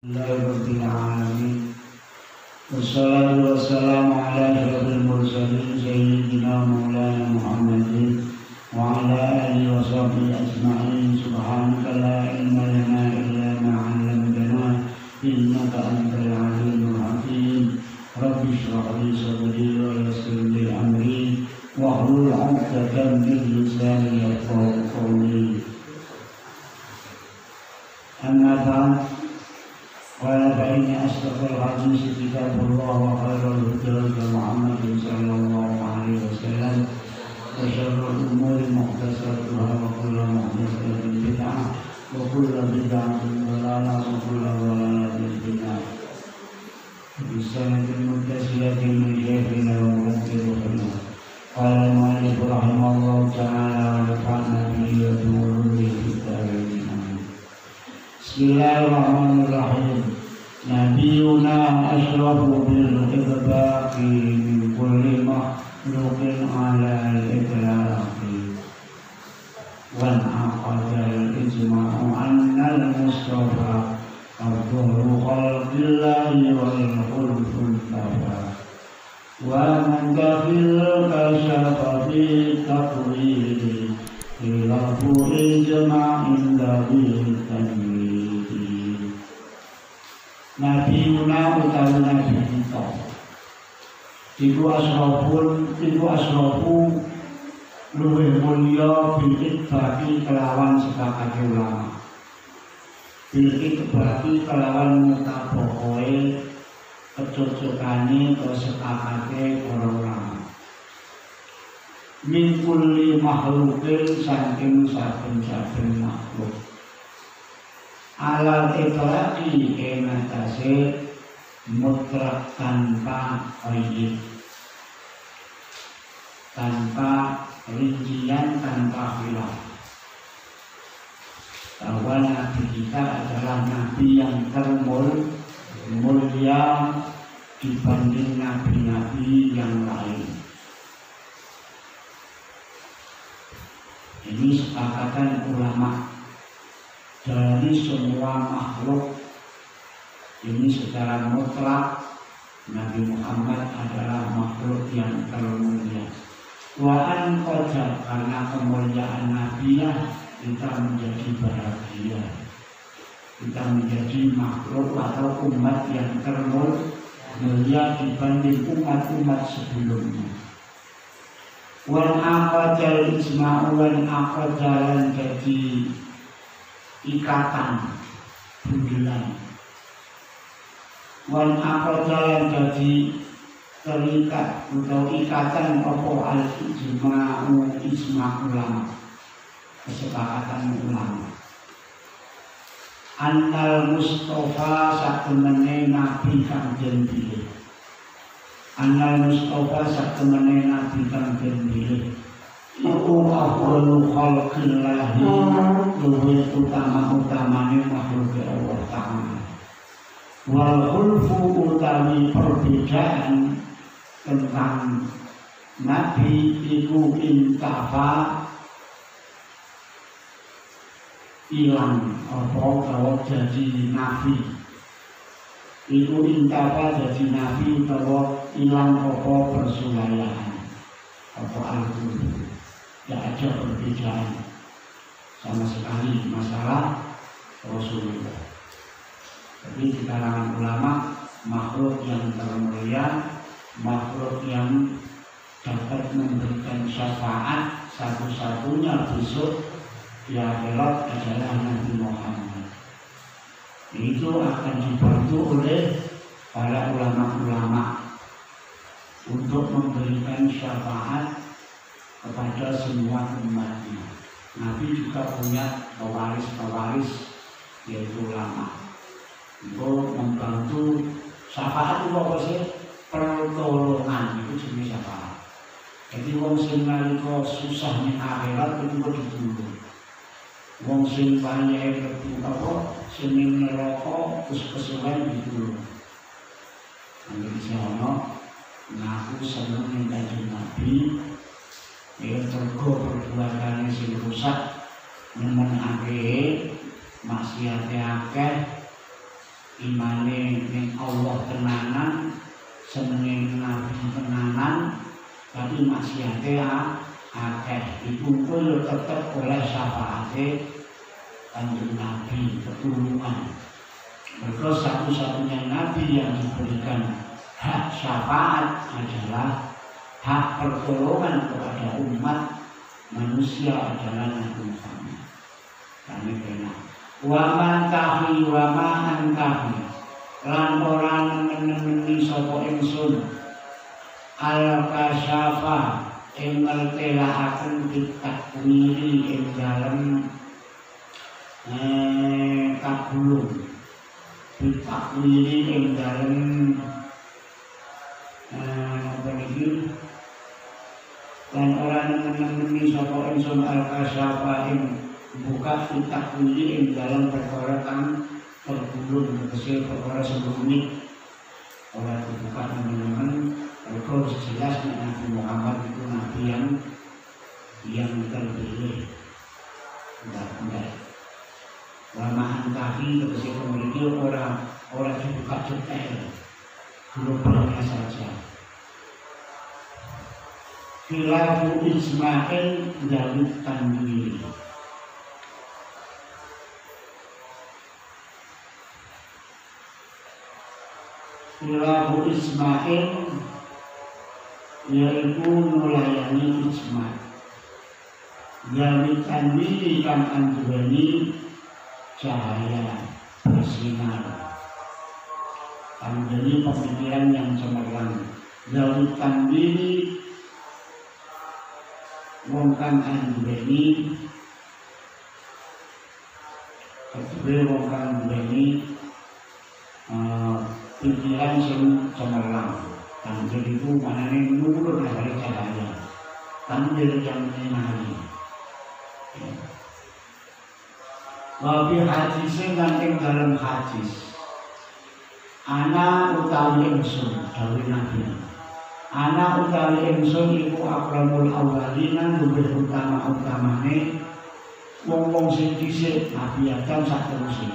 Rabbil alamin. Wassalatu wassalamu ala asyrafil mursalin sayyidina maulana Muhammadin wa ala alihi wa sahbihi ajma'in. Subhanaka la ilma lana illa ma 'allamtana innaka antal alimul hakim. Rabbi shrah li sadri wa yassir li amri wahlul 'uqdatam min lisani yafqahu qawli. Amma ba'd. Qala fa inna asdaqal hadits kitabullah wa khairal huda Muhammad sallallahu alaihi wasallam wa syarrul umuri muhdatsatuha wa kullu muhdatsatin bid'ah wa kullu bid'atin dhalalah wa kullu dhalalatin finnar. Bismillahir rahmanir rahim. Qala al-mu'allif rahimahullahu ta'ala wa nafa'ana bihi wa bi ulumuhi fid dharain. Bismillahirrahmanirrahim. Nabiyuna asyrafu bil iqbaqi min kulli makhluqin ala al-iqlaqi wan aqadal ijma'u anna al-mustafa afdalu khalqillahi wal khulful tafa wa man kafil kashafa fi taqwili ila fu'il jama'in dari tanwini. Nabi Yuna utawi Nabi kita iku asrafu luwih mulya bil itbaqi kelawan sepakate ulama, bil itbaqi kelawan mutabakoe kecocokane kesepakate para ulama, min kulli makhluqin saking saben-saben makhluk alal itlaqi enatase mutlak tanpa qaid, tanpa rincian, tanpa khilaf, bahwa Nabi kita adalah Nabi yang termulia dibanding nabi-nabi yang lain. Ini sepakatan ulama. Dari semua makhluk ini secara mutlak Nabi Muhammad adalah makhluk yang termulia. Wa'an qadar, karena kemuliaan Nabilah kita menjadi bahagia, kita menjadi makhluk atau umat yang termulia dibanding umat-umat sebelumnya. Wan aqadal ijma'u wan aqadalan jadi ikatan bundelan, wan aqdalan jadi terikat atau ikatan apa al ijma'u ulama, kesepakatan ulama. Annal Mustafa satemene nabi kang den pilih, annal Mustafa satemene nabi kang den pilih iku afdalu khalqillahi, luwih utama-utamane makhluk Allah Ta'ala. Wal khulfu utawi perbedaan tentang Nabi iku intafa ilang apa kalau jadi Nabi iku intafa jadi Nabi kalau ilang apa persulayan apa al-khulfu. Tidak ada perbedaan sama sekali masalah Rasulullah. Tapi di kalangan ulama, makhluk yang termulia, makhluk yang dapat memberikan syafaat satu-satunya besok di akhirat adalah Nabi Muhammad. Itu akan dibantu oleh para ulama-ulama untuk memberikan syafaat kepada semua umatnya. Nabi juga punya pewaris-pewaris yaitu ulama untuk membantu. Syafaat itu apa sih? Pertolongan, itu jenis syafaat. Jadi wong sing nalika susah ning akhirat itu kok ditulung. Wong sing banyak apa sing ning neraka terus kesuwen ditulung. Nanti sono ngaku seneng ning kanjeng Nabi. Ya mergo perbuatane sing rusak nemenake maksiate akeh imane ning Allah tenanan, senenge nabi tenanan, tapi maksiate akeh. Iku yo tetep oleh syafaate Kanjeng Nabi pertulungan. Mereka satu-satunya nabi yang diberikan hak syafaat adalah hak pertolongan kepada umat manusia adalah Nabi Muhammad. Kami benar. Waman kafi waman kafi lan orang menemani sapa ingsun al kasyafa ing ngeltelaken ditakwiri ing dalem kabulung ditakwiri ing dalem apa iki lan orang menemani sapa ingsun al kasyafa ing buka ditakwiri ing dalem perkara kang terbulung tegese perkara sebelumnya ora dibuka teman-teman. Mereka harus jelas Nabi Muhammad itu Nabi yang terpilih. Enggak. Wamahan kafir tegese memiliki orang dibuka detail, globalnya saja. Khilafu Ismail Daud Tanwiri. Khilafu Ismail yaitu melayani ijma. Daud Tanwiri kang anduweni cahaya bersinar, anduweni pemikiran yang cemerlang. Daud Tanwiri wong kang anduweni wong kang anduweni pikiran sing cemerlang. Tanjil itu maknanya nur dari cahaya, tanjil yang menyinari. Wabi hadisnya nanti dalam hadis, ana utawi ingsun dawuh Nabi. Ana utawi ingsun iku akramul awalina, luwih utama-utamane wong-wong sing dhisik Nabi Adam saterusé.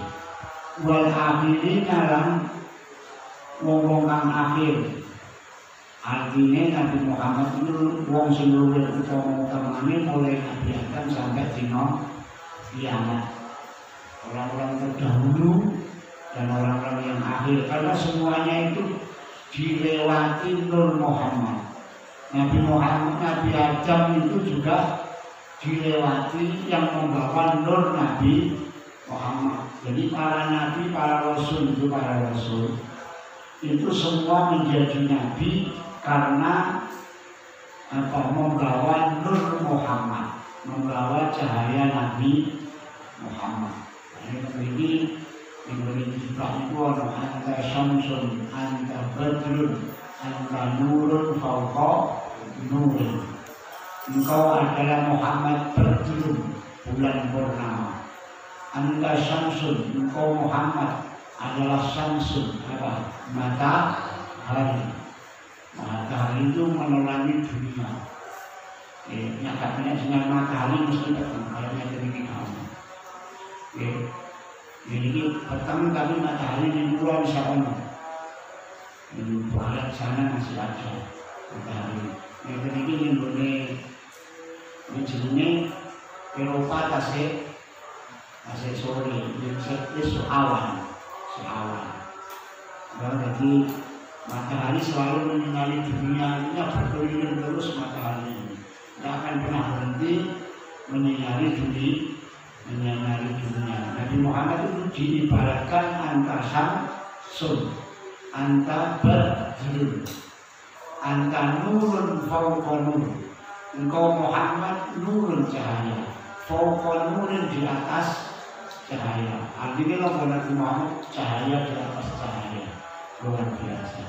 Wal akhirina lan wong-wong kang akhir. Artinya Nabi Muhammad itu wong sing luwih utama-utamane mulai Nabi Adam sampai dina kiamat. Orang-orang terdahulu dan orang-orang yang akhir, karena semuanya itu dilewati Nur Muhammad. Nabi Muhammad, Nabi Adam itu juga dilewati yang membawa Nur Nabi Muhammad. Jadi para nabi, para rasul itu semua menjadi nabi karena membawa Nur Muhammad, membawa cahaya Nabi Muhammad. Ini memiliki sifat itu anta syamsun, anta badrun, anta nurun fauqa nurin. Engkau adalah Muhammad badrun, bulan purnama. Anta syamsun, engkau Muhammad adalah syamsun, apa? Matahari. Matahari itu menerangi dunia. Nyatanya dengan matahari mesti datang, kalau demikian kamu. Jadi petang tapi matahari di luar sana, di barat sana masih ada matahari. Yang kedua ini boleh menjelaskan Eropa tasik sore, itu awan. Jadi matahari selalu menyinari dunia, ini berkeliling terus matahari ini. Tidak akan pernah berhenti menyinari dunia. Nabi Muhammad itu diibaratkan anta syamsun, anta badrun, anta nurun fauqa nur. Engkau Muhammad nurun cahaya, fauqa nurin di atas cahaya. Artinya Nabi Muhammad cahaya di atas cahaya, luar biasa.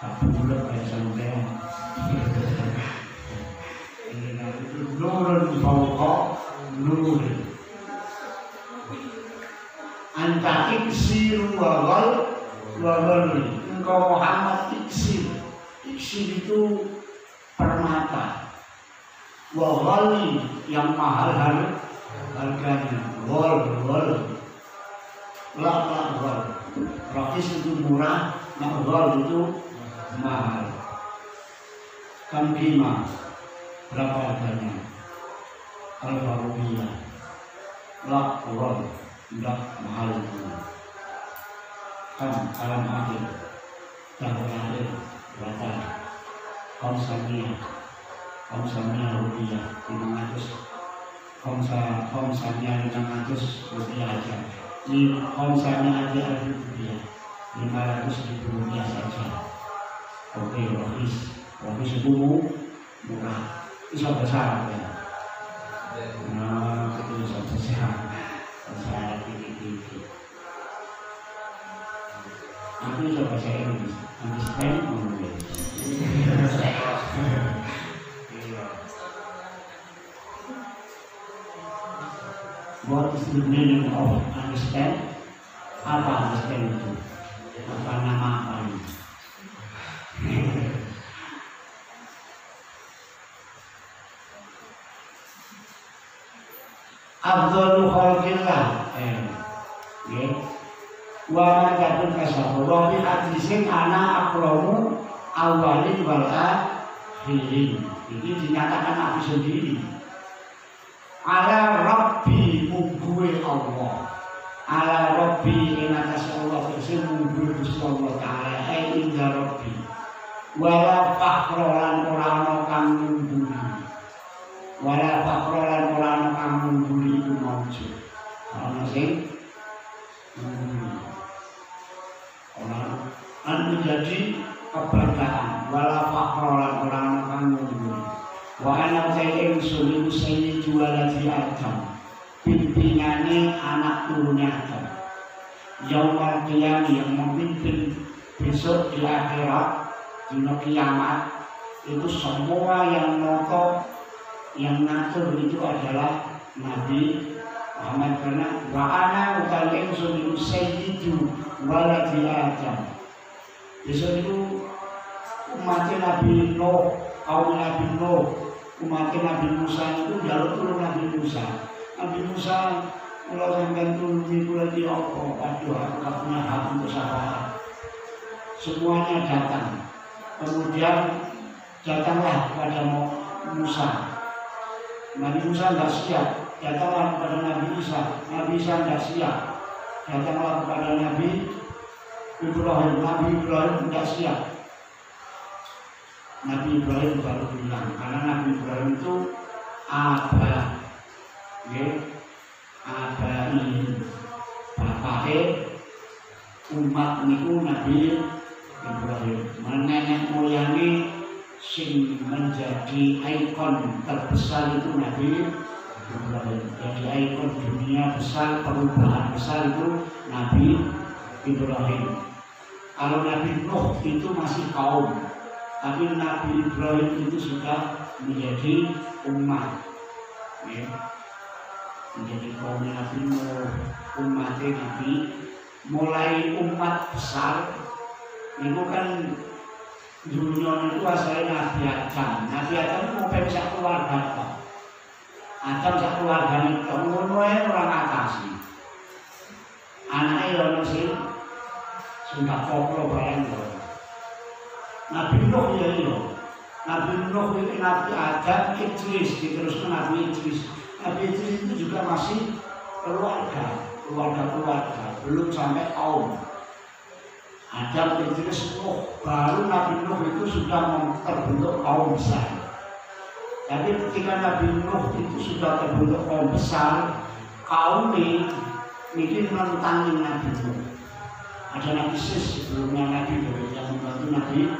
Tapi bulan kayak sampean. Itu nurun fauqa nur. Anta iksir wa ghal. Engkau Muhammad iksir. Iksir itu permata. Wa ghali yang mahal harganya. Ghal. Mahal. Rakhis itu murah, mahal itu mahal. Kambima berapa harganya? Al-Farubiyah. Mahal, tidak mahal itu. Kan alam akhir, tahun akhir berapa? Komsanya rupiah 500. Komsanya 500 rupiah aja. Ini komsanya aja rupiah 500.000 rupiah saja. Oke, Rohis itu murah, bisa besar ya. Nah, itu bisa besar tinggi. Aku bisa bahasa Inggris, understand English. What is the meaning of understand? Apa understand itu? Apa nama apa ini? Abdul Khalqillah wa majatun kasabura bi hadisin ana akramu awalin wal akhirin. Ini dinyatakan Nabi sendiri. Ala Rabbi mungguwe Allah. Ala Rabbi inatas Allah bersih mungguwe Gusti Allah Ta'ala inda Rabbi. Wala fakhrolan orang kang mungguwe. Wala fakhrolan orang kang mungguwe itu maujud. Ana sing orang menjadi kebanggaan. Wala fakhrolan orang kang mungguwe. Wa ana sayyidin sulimu sayyid waladi Adam. Pimpinannya anak turunnya Adam. Yaumul qiyamah yang memimpin besok di akhirat, di kiamat itu semua yang noto, yang ngatur itu adalah Nabi Muhammad. Karena wa ana utawi sulimu sayyidu waladi Adam. Besok itu umat Nabi Nuh, kaum Nabi Nuh, umat Nabi Musa itu jalur turun Nabi Musa. Nabi Musa kalau sampai turun itu lagi aduh aku gak punya hak untuk syafaat. Semuanya datang. Kemudian datanglah kepada Musa. Nabi Musa tidak siap. Datanglah kepada Nabi Isa. Nabi Isa tidak siap. Datanglah kepada Nabi Ibrahim. Nabi Ibrahim tidak siap. Nabi Ibrahim baru bilang, karena Nabi Ibrahim itu abai bapake umat niku Nabi Ibrahim. Nenek moyangnya sing menjadi ikon terbesar itu Nabi Ibrahim. Jadi ikon dunia besar, perubahan besar itu Nabi Ibrahim. Kalau Nabi Nuh itu masih kaum, tapi Nabi Ibrahim itu sudah menjadi umat, menjadi kaum Nabi Nuh, umat Nabi. Mulai umat besar, itu kan dunia itu asalnya Nabi Adam. Nabi Adam itu mau bisa keluarga kok. Adam bisa keluarga itu, mulai orang atas sih. Anaknya orang sih sudah koplo barang loh. Nabi Nuh ya iya. Nabi Nuh itu Nabi Adam, Idris, diteruskan Nabi Idris. Nabi Idris itu juga masih keluarga, belum sampai kaum. Adam, Idris, Nuh, baru Nabi Nuh itu sudah terbentuk kaum besar. Tapi ketika Nabi Nuh itu sudah terbentuk kaum besar, kaum ini menentangin Nabi Nuh. Ada Nabi Sis sebelumnya Nabi yang membantu Nabi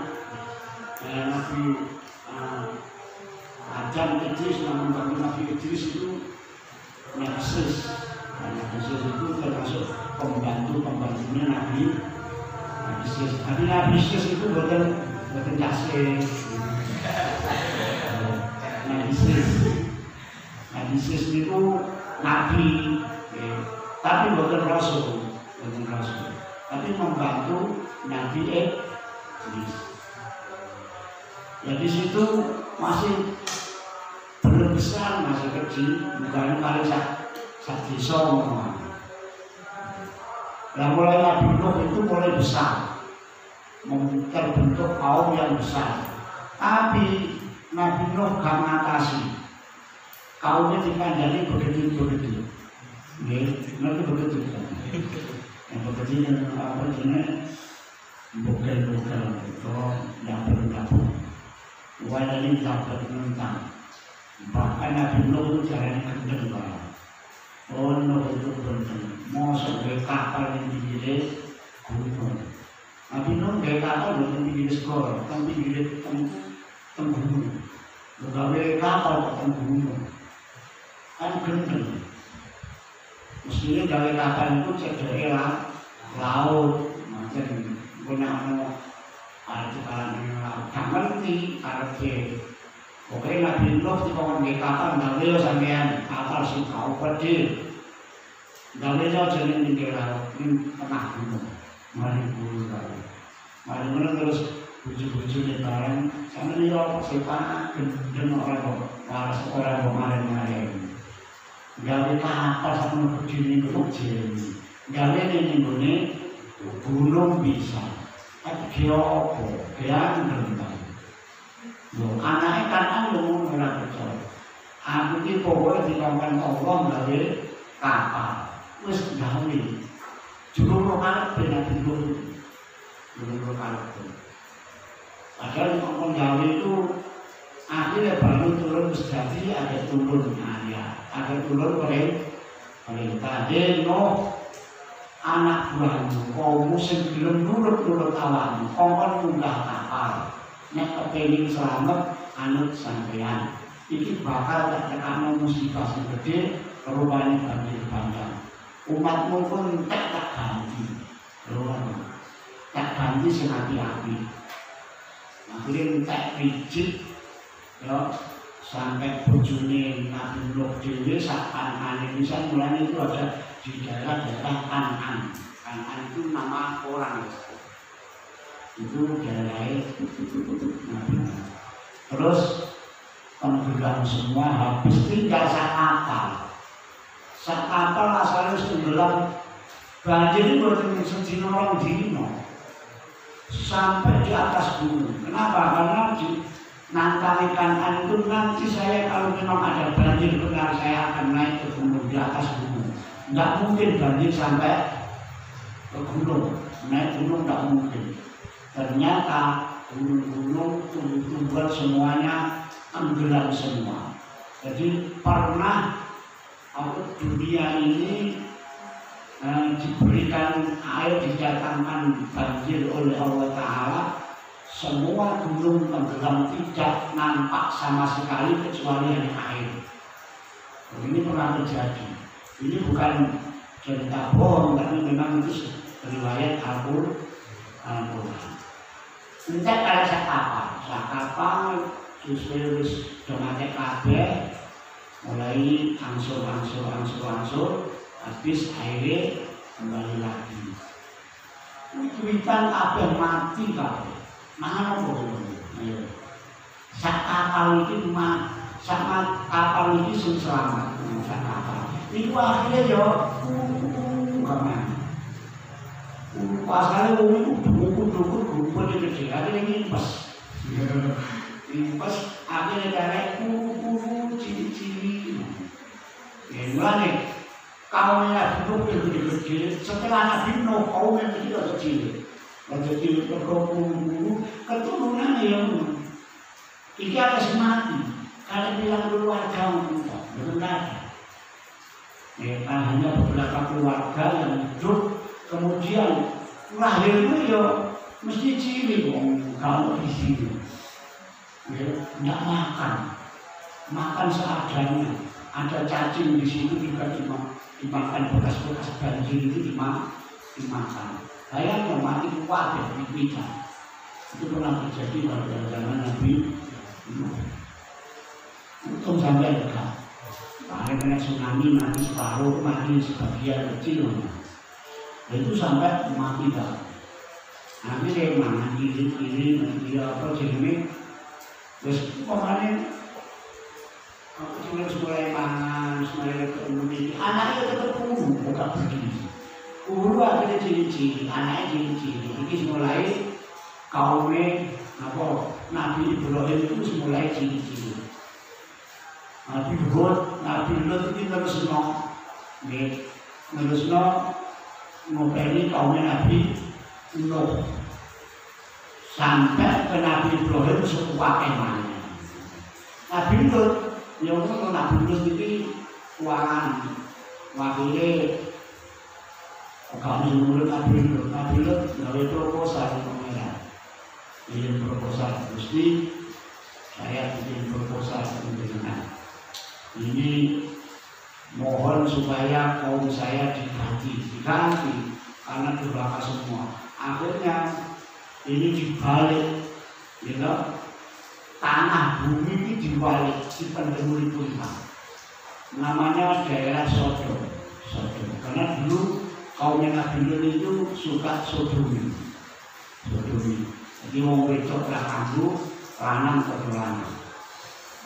Adam, Idris yang membantu Nabi Idris itu Nabi Sis. Nabi Sis itu termasuk pembantunya Nabi Sis. Tapi Nabi Sis itu bukan jasir. Nabi Sis itu Nabi, tapi bukan Rasul. Tapi membantu Nabi Idris. Ya di situ masih belum besar, masih kecil, bukan paling sak desa ngomong. Nah mulai Nabi Nuh itu mulai besar, terbentuk kaum yang besar. Tapi Nabi Nuh gak ngatasi, kaumnya dikandani begitu. Nanti begitu kan? Yang begitu apa jenis bukan itu dapur. Wadah ini dapur mentang. Bahkan Nabi Nuh itu jalan kendeng banget. Oh Nuh itu kendeng. Mau sampai kapal yang digilir gunung. Nabi Nuh dari kapal bukan digilir sekolah, tapi digilir gunung. Gawe kapal ke gunung. Kan kendeng. Mestinya gawe kapal itu cedera laut, macam punya arti kalangan laut. Gak ngerti arti. Oke, Nabi Nuh di kawan di kapal gawe sampean kapal sing kau pedih. Gawe jalan di laut ini tengah gunung. Mari buru gawe. Mari buru terus buju-buju di barang. Sama ni orang sepan gendeng orang waras orang kemarin. Gawe kapal sama begini kecil. Gawe ini gunung bisa. Tapi kiopo, kian gendeng. Loh, anaknya kan anu ora percaya. Aku iki pokoke dikongkon Allah gawe kapal. Wis gawe. Juru karep ben dulu. Juru karep. Padahal ngomong gawe itu akhirnya baru turun sejati ada turun ya. Ada turun perintah Nuh anak buahmu kaummu sing gelem nurut awakmu kongkon munggah kapal. Nek kepengin selamat anut sampeyan iki bakal tak tekano musibah sing gede rupane banjir bandang umatmu pun tak ganti tak ganti sing api-api akhirnya tak pijit ya sampai bojone Nabi Nuh dhewe sak Kan'an bisa mulai itu ada di daerah Kan'an. Kan'an itu nama orang itu daerah Nabi. Terus tenggelam semua habis tinggal sak kapal asalnya tenggelam banjir itu berarti sedina orang dino sampai di atas gunung. Kenapa? Karena nanti Kan'an itu nanti saya kalau memang ada banjir benar saya akan naik ke gunung di atas gunung. Nggak mungkin banjir sampai ke gunung, naik gunung nggak mungkin. Ternyata gunung-gunung tumbuh-tumbuhan semuanya tenggelam semua. Jadi pernah dunia ini diberikan air didatangkan banjir oleh Allah Ta'ala. Semua gunung tenggelam tidak nampak sama sekali kecuali hanya air. Ini pernah terjadi. Ini bukan cerita bohong, tapi memang itu riwayat Al-Quran. Entah kalau sakapal, terus domate kabeh, mulai angsur, habis airnya kembali lagi. Witan kabeh mati kabeh. Mana boleh? Sakapal itu sama kapal ini selamat. Sakapal. Itu akhirnya yo, kemana? Pasalnya itu dukun di kecil, akhirnya ngimpas. Ngimpas, akhirnya karek ciri-ciri. Ya mulai, kaumnya Nabi Nuh yang kecil, setelah Nabi Nuh kaum yang kecil. Kecil berkumpul, keturunannya yang iki akan mati. Kalau bilang keluarga benar. Ya, hanya beberapa keluarga yang hidup. Kemudian lahirnya ya mesti ciri kalau di sini, ya, tidak makan seadanya. Ada cacing di situ juga dimakan bekas-bekas banjir itu dimakan. Bayangkan mati kuat ya di kita. Itu pernah terjadi pada zaman Nabi Nuh. Untung sampai dekat. Akhirnya tsunami mati separuh, mati sebagian kecil. Itu sampai mati dah. Akhirnya mana kiri apa jenis terus kemarin aku cuma mulai pangan, mulai ke ini anaknya tetap buka begini. Kulo akhirnya ciri-ciri, anaknya ciri-ciri. Ini mulai kaumnya Nabi Ibrahim itu mulai ciri-ciri. Nabi Hud, Nabi Lut itu terusno ngopeni kaumnya Nabi Nuh sampai ke Nabi Ibrahim sekuat emangnya. Nabi Lut, yang Nabi Lut itu keuangan, wakilnya kami menurut Nabi Lut gawe proposal di pemerintah. Bikin proposal mesti saya bikin proposal dengan ini mohon supaya kaum saya diganti karena durhaka semua. Akhirnya ini dibalik, ya, tanah bumi ini dibalik di pendemuri Purba. Namanya daerah Sodom. Karena dulu kaumnya Nabi Lut itu suka sodomi. Jadi wong wedok ra kanggo lanang karo lanang.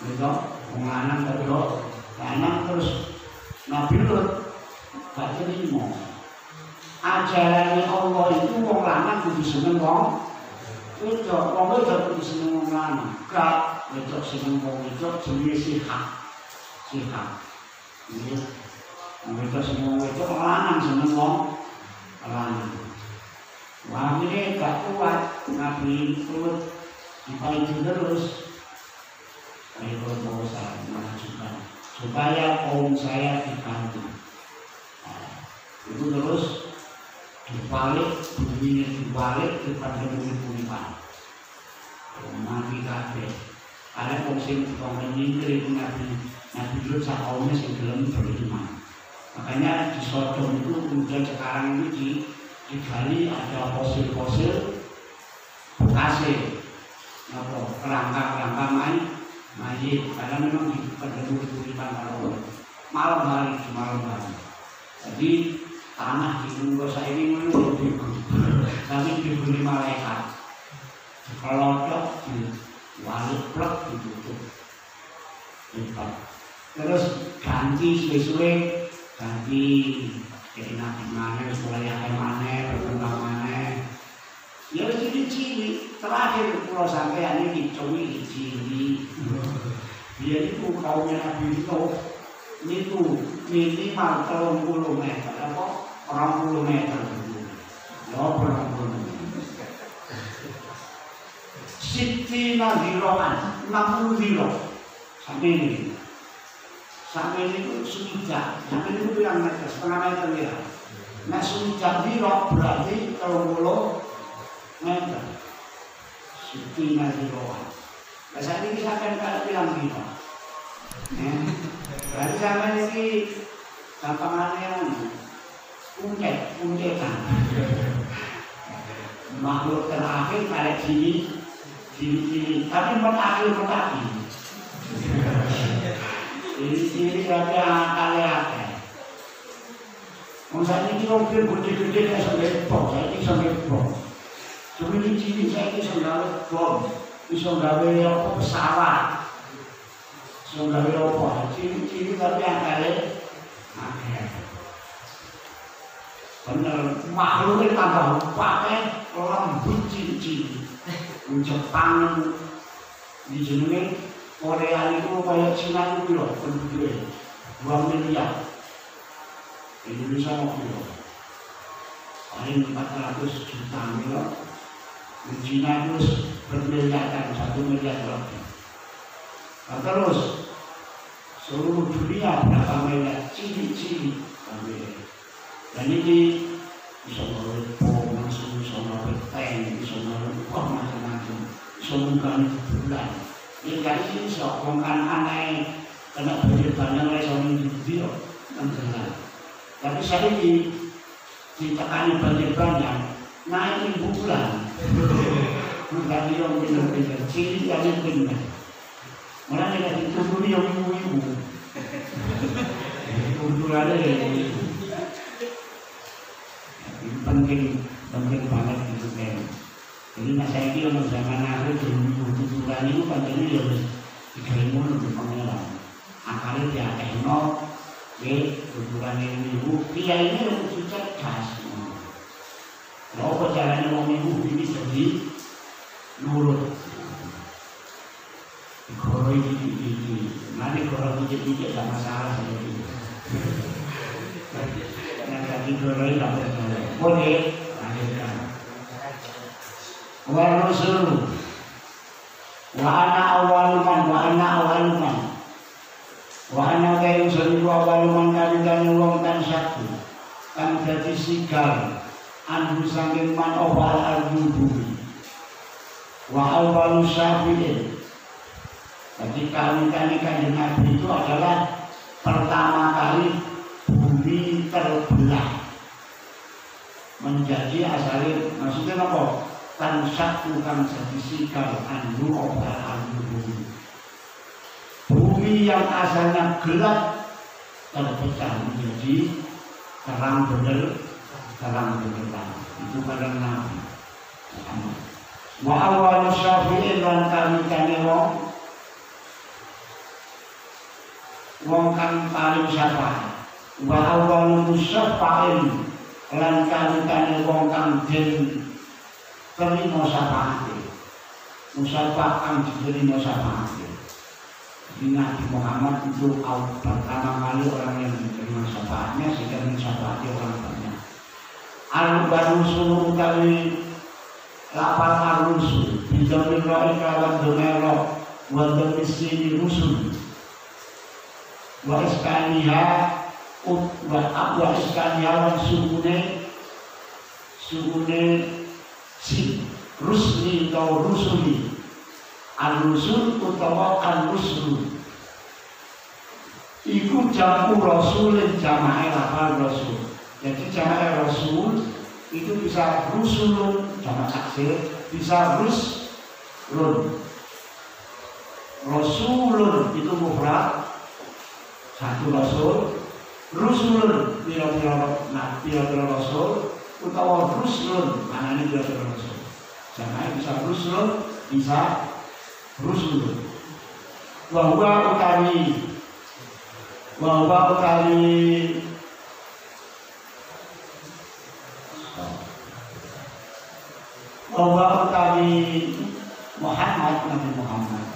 Wedok wong lanang karo lanang terus Nabi Lut gak terima. Ajarannya Allah itu wong lanang kudu seneng wong wedok, wong wedok kudu seneng wong lanang. Gak wedok seneng wong wedok jenenge sihak. Iya. Wedok seneng wong wedok, lanang seneng wong lanang. Wah ini gak kuat, Nabi Lut dipancing terus. Saya proposal mengajukan supaya kaum saya diganti. Itu terus dibalik, bunyinya dibalik depan pemilihan. Nabi kabeh. Karena kaum sing dikongkon nyingkir itu Nabi Lut sak kaumnya sing gelem beriman. Makanya di Sodom itu kemudian sekarang ini digali ada fosil-fosil bekasnya, kerangka mayit, karena memang di penduduk kalau malam hari. Jadi tanah di Indonesia ini menurut tapi diberi malaikat, kelodok di walik plek ditutup. Terus ganti sesuai ganti. Jadi nanti mana, mulai akan mana, berkembang mana. Ya ciri-ciri terakhir pulau sampai ini ciri. Dia itu kaumnya Nabi Nuh itu minimal 30 meter, apa 40 meter dulu. Ya 40 meter. Sitina dirokan 60 kilo sampai ini itu sujak, sampai itu bilang meter, setengah meter ya. Nah sujak dirok berarti 30 meter. Sitina dirokan. Nah saat ini sampai kalau bilang gitu. Berarti sampai ini gampangannya puncetan. Makhluk terakhir kayak gini, tapi mentakhir. Ini berarti akal-akal. Misalnya ini mobil gede-gede sampai bom, saya ini sampai bom. Cuma ini ciri saya ini sampai bom, bisa gawe apa pesawat, bisa gawe apa. Ciri tapi akalnya akal. Bener, makhluknya tambah pakai lembut ciri-ciri. Jepang di jenenge Korea itu kayak Cina itu loh, penduduknya 2 miliar. Indonesia mau loh, paling 400 juta miliar. Di Cina itu bermiliaran, 1 miliar lebih. Nah, terus seluruh dunia berapa miliar ciri-ciri. Dan ini bisa melalui bom, bisa melalui tank, bisa melalui macam-macam, bisa mengganti bulan. Ini ini seorang aneh kena banjir bandang oleh seorang video menjelang. Tapi saya ditekani banjir bandang naik bulan. Bukan dia benar-benar ciri yang benar. Malah dia ditunggu yang ibu-ibu. Untuk ada yang penting banget gitu kan. Jadi masa ini orang zaman akhir bulan itu pandemi ya dikelimun untuk pengelolaan. Akalnya dia tekno, bulan ini ibu, dia ini harus cerdas. caranya wong iku iki jadi nurut. Goro iki. Mane goro iki gak masalah iki. Nek lagi goro iki gak masalah. Boleh. Wa rusul. Wa ana awaluman wa ana kayu sering awaluman kali wong kan satu kan dadi sigal anu saking man awal al-bumi wa awalu syafi'in. Jadi kali-kali kanjeng Nabi itu adalah pertama kali bumi terbelah menjadi asalnya, maksudnya apa? Kan satu kan jadi sigal anu awal al-bumi. Bumi yang asalnya gelap terpecah menjadi terang benderang. Itu pada Nabi Muhammad. Wa awal syafi'in lan kali wong kang paling syafaat. Wa awal musyafa'in lan kali wong kang den terima syafaat. Musyafa' kang diterima syafaat. Nabi Muhammad itu pertama kali orang yang diterima syafaatnya sehingga mensyafaati orang banyak. Al-Barusul utawi lapal ar-rusul bidamir ro'i kawan domelo wa domisini rusul wa iskaniha wa iskaniha wa sukune si rusli atau rusuli. Al-rusul utawa al-rusul iku jamu rasulin jamaah lafal rasul. Jadi jamaah rasul itu bisa rusulun jamaah taksir, bisa rusulun. Rasulun itu mufrad satu rasul, rusulun pira-pira rasul utawa rusulun maknanya pira-pira rasul. Jamaah bisa rusulun, bisa rusul. Wa huwa utawi Muhammad, Nabi Muhammad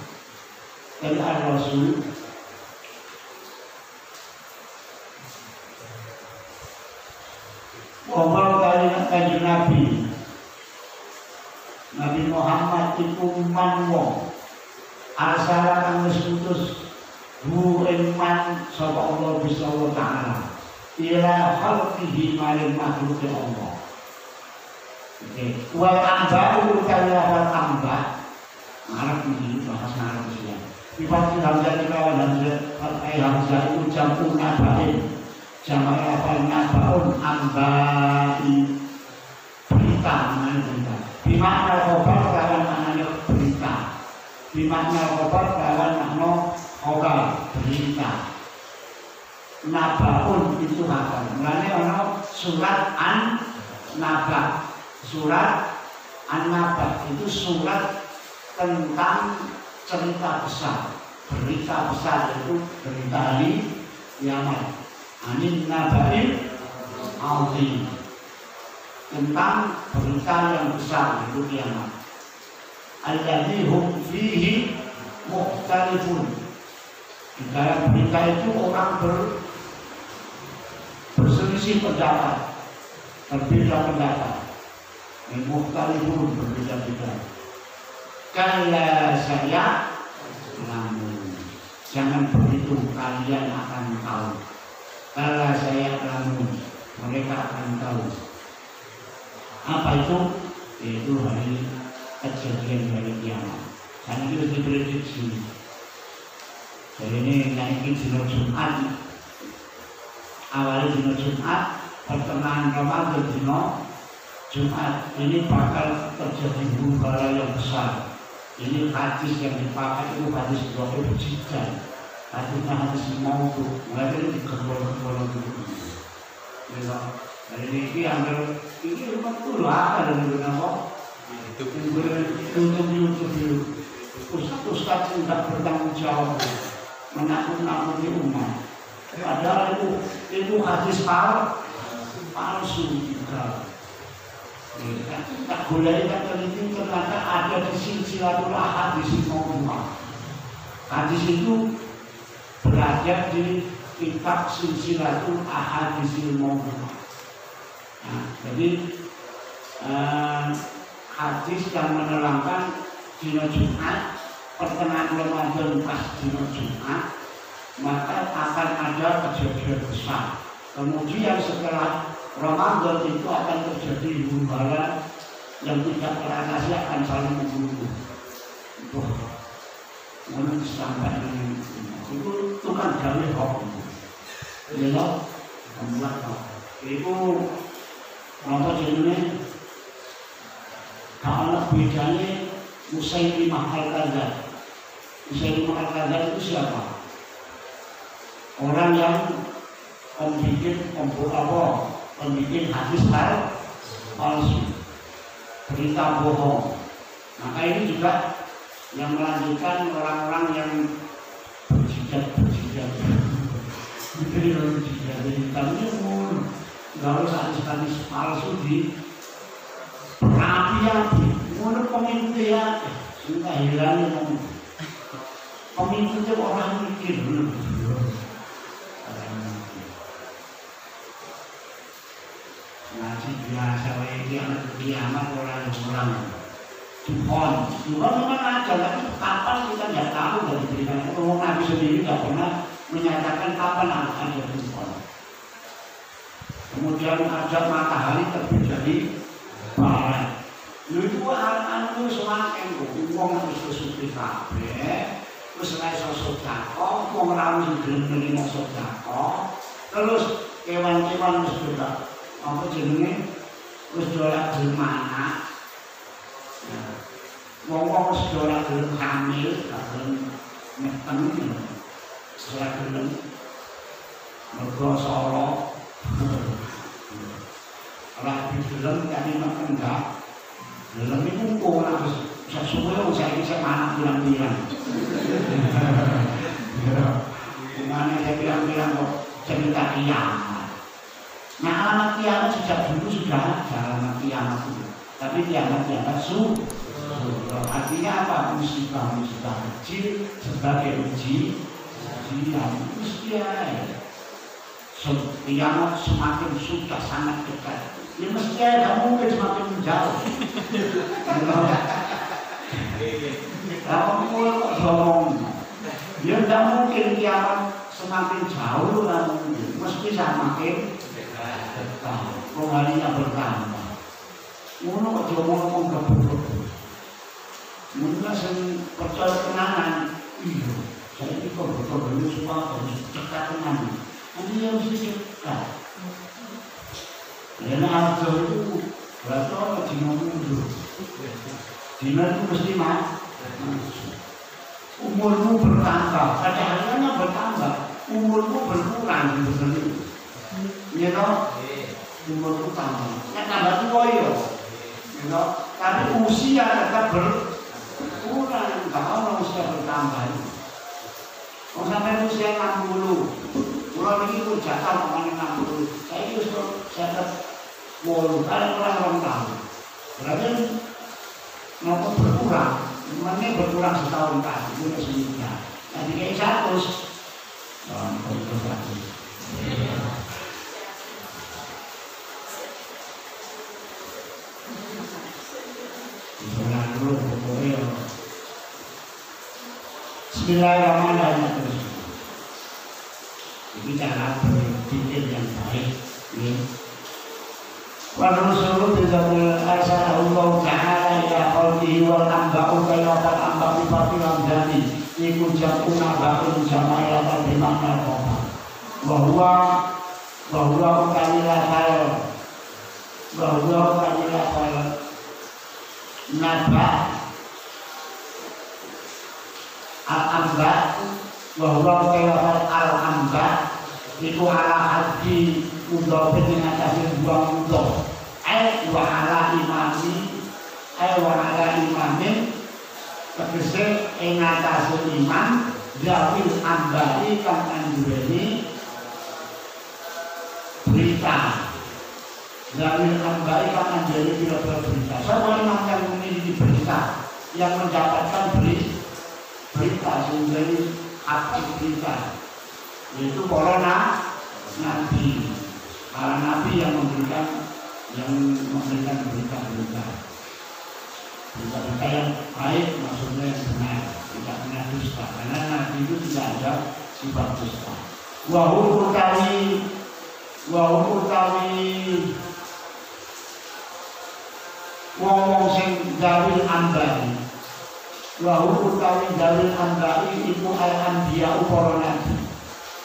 dari al-Rasul wa utawi kanjeng Nabi Muhammad itu manwong asal kang wis putus hu iman sapa Allah bisa wa ta'ala ila khalqihi maring makhluk Allah. Oke, wa ta'ba'u kaya tambah ngarep iki bahas ngarep iki. Sifat hamzah kelawan hamzah itu jampun nabain. Jamaah apa nabaun ambai berita berita. Di makna khobar kelawan maknanya berita. Di makna khobar kelawan makna khobar berita. Nabaun itu apa? Mulanya ono surat an-naba. Surat an-naba itu surat tentang cerita besar. Berita besar itu berita hari kiamat. Anin nabain azim. Tentang berita yang besar itu kiamat. Alladzi hum fihi mukhtalifun. Di dalam berita itu orang berselisih pendapat, berbeda pendapat. Mukhtalifun berbeda-beda. Kalla saya lamun. Jangan begitu, kalian akan tahu. Kalla saya lamun, mereka akan tahu. Apa itu? Yaitu hari kejadian hari kiamat. Karena itu diprediksi. Jadi ini naiki dino Jumat. Awalnya dino Jumat, pertengahan Ramadan dino Jumat. Ini bakal terjadi huru-hara yang besar. Ini hadis yang dipakai itu hadis Ibnu Hijjah. Hadisnya hadis maudhu. Mulai itu digembol-gembol dulu. Dari ini ambil ini rumah tuh lah ada di mana? YouTube dulu. Ustaz tidak bertanggung jawab, menakut-nakuti umat. Padahal itu hadis palsu juga. Tak boleh kan teliti ternyata ada di silsilatul ahadits maudu'ah. Hadis itu berada di kitab silsilatul ahadits maudu'ah. Nah, jadi hadis yang menerangkan dina Jumat, pertengahan Ramadan pas dina Jumat, maka akan ada kejadian besar. Kemudian setelah Ramadan itu akan terjadi huru-hara yang tidak teratasi akan saling membunuh. Menurut sampai itu kan gawe kok. Ya, membuat kok. Itu apa jenenge? Kalau bedanya Musailimah al-Kadzdzab. Musailimah al-Kadzdzab itu siapa? Orang yang pembikin hadis palsu, berita bohong. Maka ini juga yang melanjutkan orang-orang yang berjidat. Jadi kami nggak usah hadis palsu di api-api. Menurut pemimpin ya, sudah hilang pemimpinnya orang mikir dulu. Ngaji biasa lagi anak kiamat orang Tuhan memang ada, tapi kapan kita tidak tahu dari ceritanya. Kalau Nabi sendiri tidak pernah menyatakan kapan ada Tuhan. Kemudian ada matahari terbit dari barat. Itu anak-anak itu semakin uang harus kesukai kabeh. Terus naik sosok cakok, uang ramu sebelum menerima sosok cakok. Terus kewan-kewan harus juga apa jenenge wis dolan gelem anak. Nah, wong-wong wis dolan gelem hamil, gelem neten. Setelah gelem mergo solo. Ora gelem tapi enggak. Gelem iku kok ora sesuai wong saiki sing anak bilang-bilang. Gimana saya bilang-bilang kok cerita kiamat. Nah, alamat kiamat sejak dulu sudah ada alamat kiamat itu. Tapi kiamat sudah. Artinya apa? Musibah kecil sebagai ujian. Mesti ya. Kiamat semakin sudah sangat dekat. Ya mesti tidak mungkin semakin menjauh. Kalau mulai kok dorong, ya tidak mungkin kiamat semakin jauh lah mungkin. Mesti semakin pengharinya bertambah. Ngono kok ngomong kebetulan. Mula sing percaya tenanan, iya. Saya ini kok betul-betul semua harus dekat tenan. Nanti yang mesti dekat. Karena arjo itu berarti orang dina mundur. Dina itu mesti maju. Umurmu bertambah, pada harinya bertambah. Umurmu berkurang gitu. Ya toh? Umur tambah. Nek tambah tua ya. Ya, tapi usia tetap berkurang. Kalau usia bertambah. Kalau sampai usia 60, kalau ini pun jatah mengenai 60. Saya itu saya bolu. Kalau orang tahun. Berarti mau berkurang. Memangnya berkurang setahun tadi. Itu kesulitan. Jadi kayak 100. Bismillahirrahmanirrahim. Ini cara berpikir yang baik. Wa rusulu bidzakil arsalallahu ta'ala ila khalqihi wal amba'u kailatan amba'u fatil amdani iku jam'una ba'un jama'ilatan bimakna koma bahwa kamilatal nabah al-amba bahwa kelewat al-amba itu ala haddi mudhofin dengan kasih buang mudhof wa ala imamin tegese ing atase imam jawil ambari kang anduweni berita Dari ambai akan jadi kira-kira berita. Saya memang yang memiliki berita, yang mendapatkan berita sehingga aktif berita, yaitu corona nabi. Para nabi yang memberikan berita-berita yang baik, maksudnya yang benar, tidak benar dusta. Karena nabi itu tidak ada sifat dusta. Wahum utawi wong sing dawil ambari. Wahum utawi dawil ambari iku al-anbiya para nabi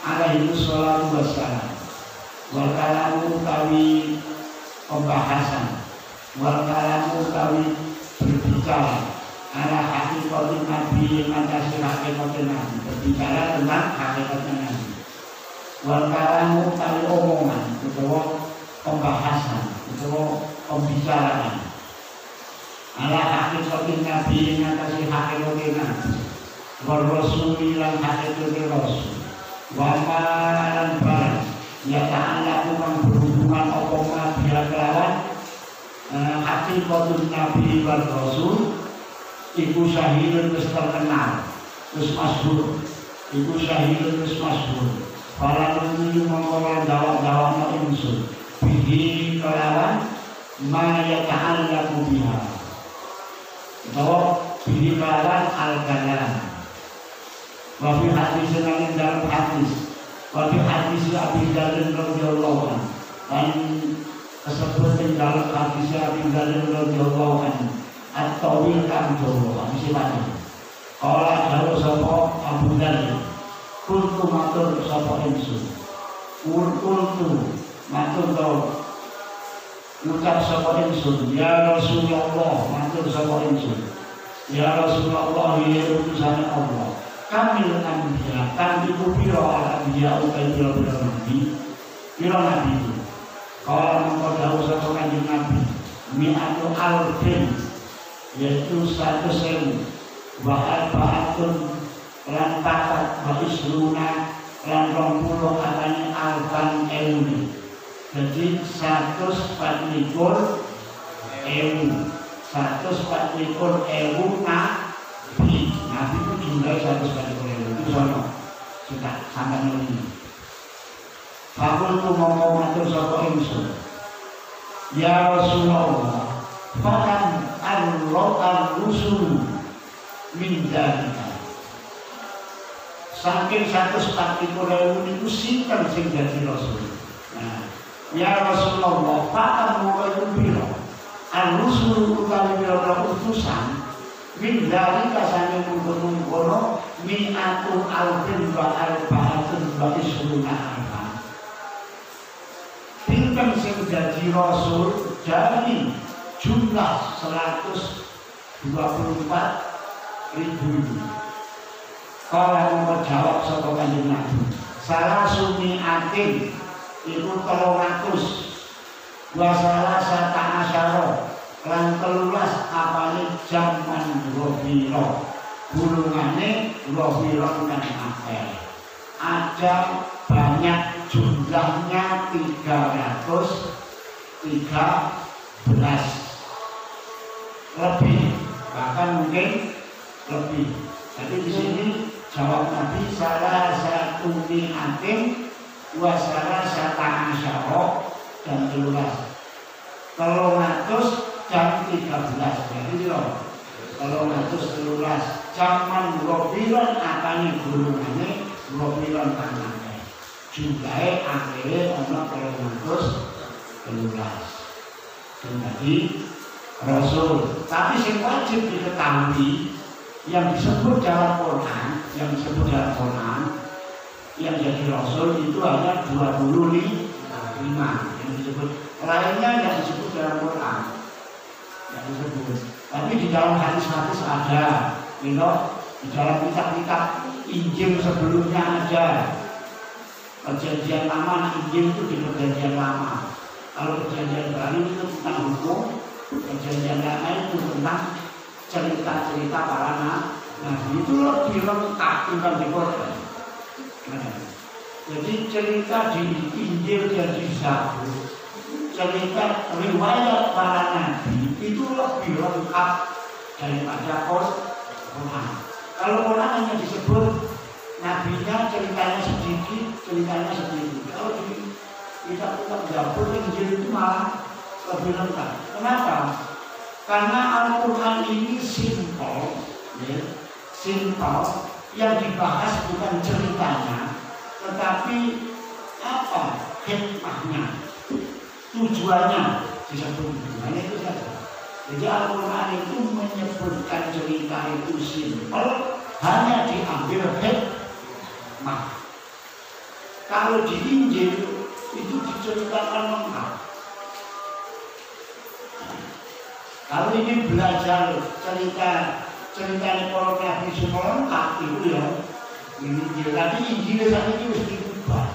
alaihi sholatu wassalam. Wal kalamu utawi pembahasan, wal kalamu utawi berbicara ala hakikatin nabi yang atas hakikatin nabi, berbicara tentang hakikatnya nabi. Wal kalamu utawi omongan utawa pembahasan utawa pembicaraan ala hakikatin nabi yang atas hakikatin nabi. Wal rasuli lan hakikatin rasul. Wa malan barang ya ta'ala memang berhubungan apa dia kelawan hakikatul nabi wal rasul iku syahidun wis terkenal wis masyhur, iku syahidun wis masyhur. Para nuni mengkolan dawak-dawak insun bihi kelawan ma ya ta'ala biha atau bihi kelawan al-kalam. Wa fi hadis yang dalam hadis, wa fi hadis Abi Dzar radhiyallahu anhu, dan tersebut di dalam hadis Abi Dzar radhiyallahu anhu at-tawil kan jauh hadis ini. Qala dawu sapa Abu Dzar, kuntu matur sapa ingsun, kuntu matur dawu ngucap sapa ingsun, ya Rasulullah, matur sapa ingsun, ya Rasulullah, ya utusan Allah. Kamil anbiya, kan ibu piro al-anbiya utai piro nabi, piro nabi itu. Kalau mengkodau satu kanjeng nabi, mi'atu alfin, yaitu 100.000, wa'al-ba'atun, lan papat, wa'isruna, lan 20 katanya alfan euni. Jadi 144.000 nabi. Nabi itu jumlah 144.000 itu sudah sampai ini. Fakultu ngomong matur sapa ingsun, ya Rasulullah, fakan ar-rusul min dzalika. Saking 144.000 itu sinten sing dadi rasul. Nah, ya Rasulullah, fakan mongko itu pira? Ar-rusul utawi pira utusan min dari kasane mungkono mi'atu alfin wa arba'atun wa isruna alfan. Pinten sing dadi rasul dari jumlah 124.000. Kalau mau jawab sapa kanjeng Nabi, salah sumi atin iku 300 wa salah sata asyara lan 13 apane jaman robiro gulungane robiro kan akeh. Ada banyak jumlahnya 313 lebih, bahkan mungkin lebih. Jadi di sini jawab Nabi salah satu ni'atin wa salah sata asyara dan 13 jam 13, jadi kalau 13 jaman robiron apanya gulungannya robiron tangannya jumlahnya akhirnya ada 13 jadi rasul. Tapi yang wajib diketahui yang disebut dalam Quran yang jadi rasul itu hanya 25 yang disebut, lainnya yang disebut dalam Quran yang disebut. Tapi di dalam hadis-hadis ada, di dalam kitab-kitab Injil sebelumnya ada. Perjanjian lama, Injil itu di perjanjian lama. Kalau perjanjian baru itu tentang hukum, perjanjian lama itu tentang cerita-cerita para nabi. Itu lebih lengkap tentang di Quran. Jadi cerita di Injil dan di Zabur cerita riwayat para nabi itu lebih lengkap daripada Quran. Kalau Quran hanya disebut nabinya ceritanya sedikit. Kalau di kitab-kitab Zabur, Injil itu malah lebih lengkap. Kenapa? Karena Al-Quran ini simpel, ya, simpel. Yang dibahas bukan ceritanya, tetapi apa hikmahnya, tujuannya disebut. Hanya itu saja. Jadi Al-Quran itu menyebutkan cerita itu simpel, hanya diambil hikmah. Kalau di Injil itu diceritakan lengkap. Kalau ini belajar ceritanya para nabi semua lengkap itu ya. Injil, tapi Injil sampai itu harus dirubah.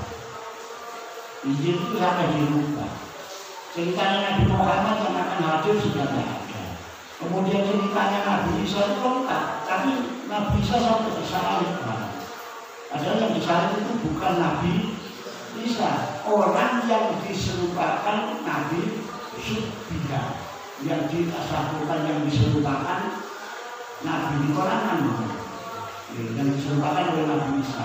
Injil itu sampai dirubah. Ceritanya Nabi Muhammad yang akan hadir sudah tidak ada. Kemudian ceritanya Nabi Isa itu lengkap, tapi Nabi Isa sampai disalib. Padahal yang disalib itu bukan Nabi Isa, orang yang diserupakan Nabi Subbiha, yang disatukan, yang diserupakan Nabi di Quran, yang diserupakan oleh Nabi Isa.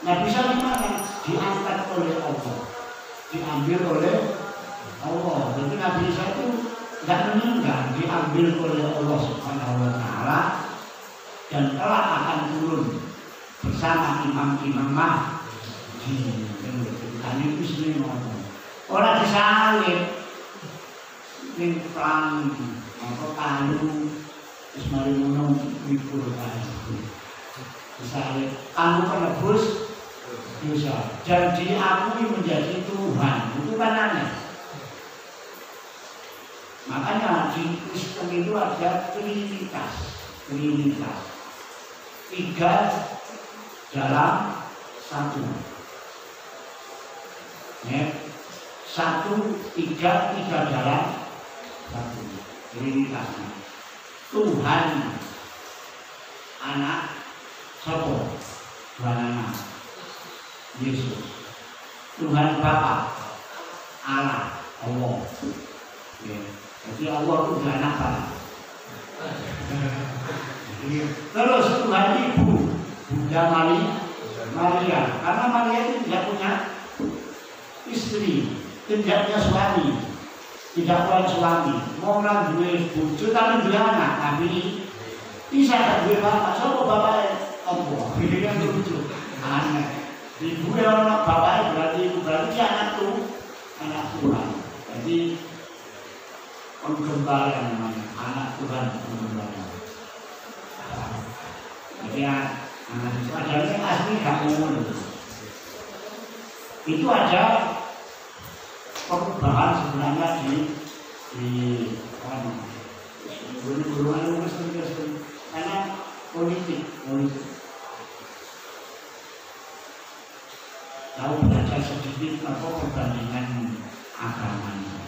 Nabi Isa gimana? Diangkat oleh Allah, diambil oleh Allah. Jadi Nabi Isa itu tidak meninggal, diambil oleh Allah Subhanahu wa Ta'ala dan telah akan turun bersama imam-imam mahdi. Dan itu semua orang disalib ini perang apa kayu terus mari ngono mikul kayu disalib kamu penebus dosa dan diakui menjadi Tuhan. Itu kan aneh. Makanya di Kristen itu ada trinitas, tiga dalam satu. Ya, satu, tiga dalam satu. Trinitasnya. Tuhan, Anak, Sopo, dua nama, Yesus. Tuhan Bapa, Allah. Ya. Jadi Allah itu anak Bapa. Terus Tuhan Ibu, Bunda Maria. Karena Maria itu tidak punya istri, tidak punya suami, mau orang dua bojo tapi dua anak, tapi bisa tak dua bapak, siapa bapaknya? Allah, ini kan lucu, aneh. Ibu yang anak bapaknya berarti anak Tuhan. Jadi penggembala namanya, anak Tuhan penggembala. Jadi anak itu ada yang asli gak ngomong. Itu ada perubahan sebenarnya di guru-guru karena politik. Tahu belajar sedikit apa perbandingan agamanya.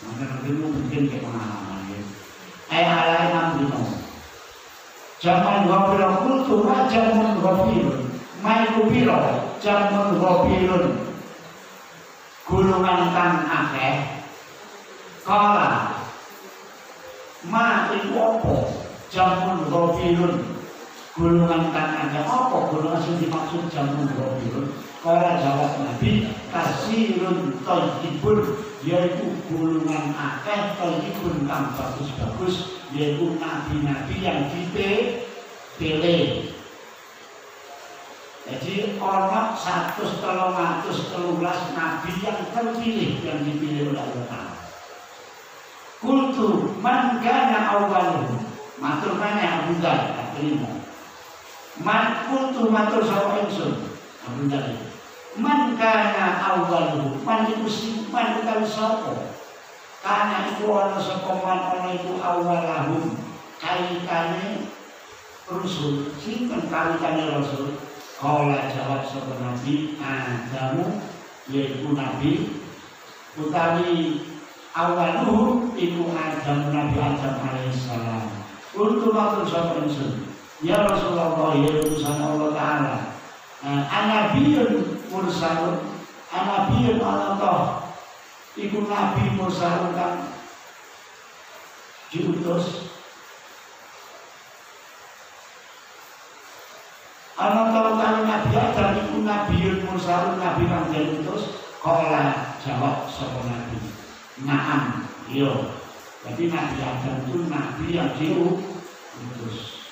Mungkin mungkin ke pengalaman ya. Alai ambino. Zaman gopiro kultu jamun gopiro. Mai gopiro jamun gopirun. Gulungan kang akeh. Kala ma iku apa jamun gopirun. Gulungan kang akeh apa gulungan sing dimaksud jamun gopirun. Kala jawab Nabi kasirun thayyibun, yaitu gulungan akeh thayyibun kang bagus-bagus, yaitu nabi-nabi yang dipilih. Jadi orang 113 nabi yang terpilih, yang dipilih oleh Allah. Kultu man kana awwaluhum, matur mana Abu Dzar terima. Man kultu matur sapa ingsun Abu Dzar. Man kana awwaluhum, man iku man utawi sapa? Kana iku ana sapa man ana iku awwalahum, kaitane rusul, sinten kaitane rasul? Kala jawab sapa Nabi Adamu, yaitu Nabi utawi awaluhum iku Adam, Nabi Adam alaihissalam. Untuk matur sapa ingsun, ya Rasulullah, ya utusan Allah Ta'ala, anabiyun mursalun, Nabi Allah toh iku nabi mursalun kang diutus. Ana tahu kang nabi Adam iku nabi mursalun nabi kang diutus. Kala jawab sapa nabi. Naam, iya. Jadi nabi Adam itu nabi yang diutus.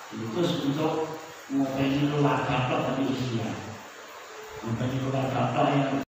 Diutus untuk ngopeni keluarga tok tapi usia. Ngopeni keluarga tok yang